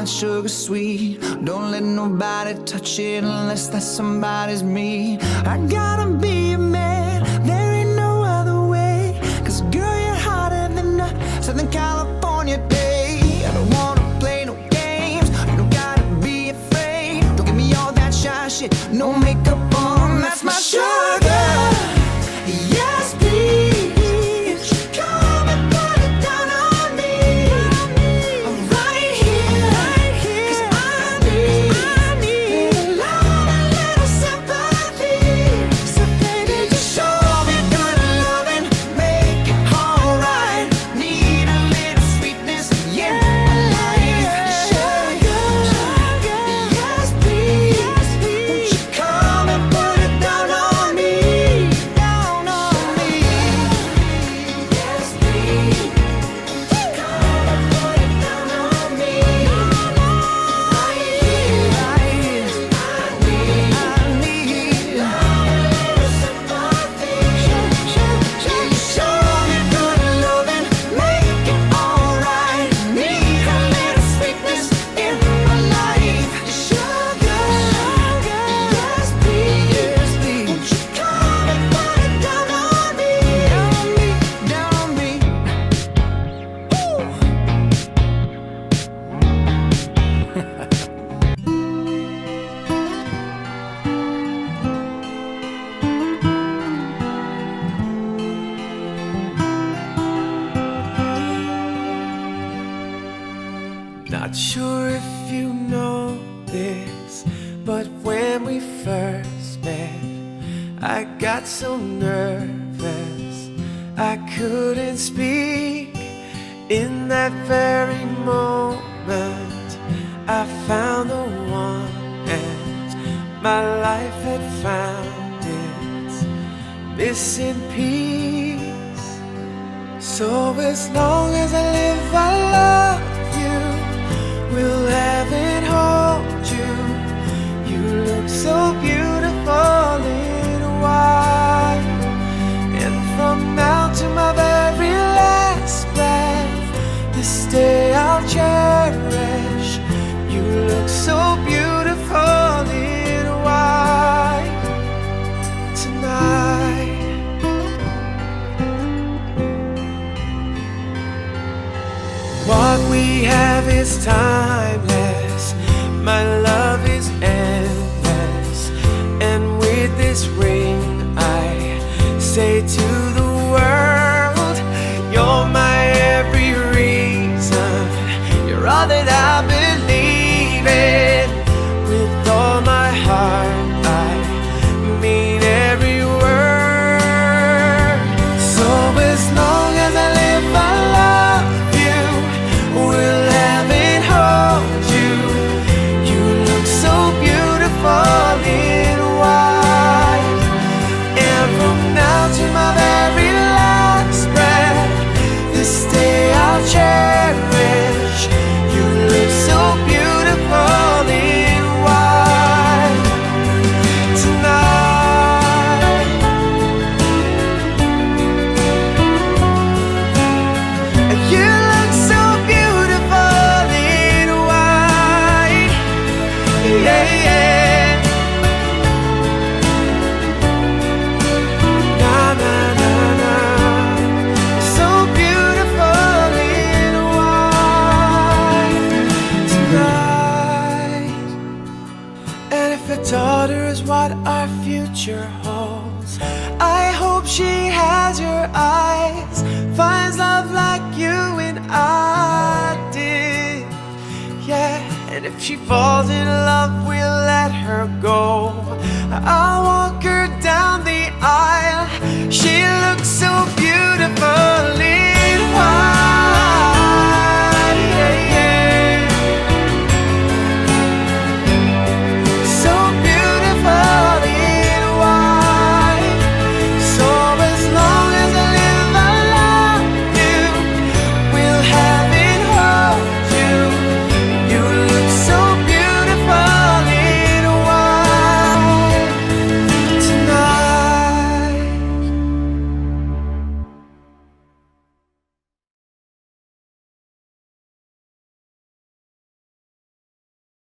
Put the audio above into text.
that sugar sweet. Don't let nobody touch it unless that somebody's me. I gotta be a man, there ain't no other way. Cause girl, you're hotter than a Southern California day. I don't wanna play no games, you don't gotta be afraid. Don't give me all that shy shit, no makeup on, that's my sugar. Yes, please, come and put it down on me. I'm right here, 'cause I need a love, a little sympathy. So baby, just show me good loving, make it alright. Need a little sweetness in my life. Sugar, yes please, won't you come and put it down on me, down on me. Yes please, come and put it down on me. Right here, I need love, a little sympathy. Show me good loving, make it alright. Need a little sweetness in my life. Sugar, yes please, won't you come and put it down on me, down on me, Not sure if you know this, but when we first met, I got so nervous I couldn't speak. In that very moment, I found the one, and my life had found its missing piece. So as long as I live, I love you. Will heaven hold you? You look so beautiful in white. And from now to my very last breath, this day I'll cherish. You look so beautiful in white tonight. What we have is timeless, my love is endless. And with this ring I say to the world, you're my every reason. You're all that I believe in. With all my heart I mean every word. So as long as I live, I love you. Will heaven hold you? You look so beautiful in white. And from now to my very last breath, this day I'll cherish. You look so beautiful in white tonight. And you look so beautiful in white. Yeah, yeah. Na na na na. So beautiful in white tonight. And if a daughter is what our future holds, I hope she has your eyes, finds love like you and I did. Yeah, and if she falls in love, we'll let her go.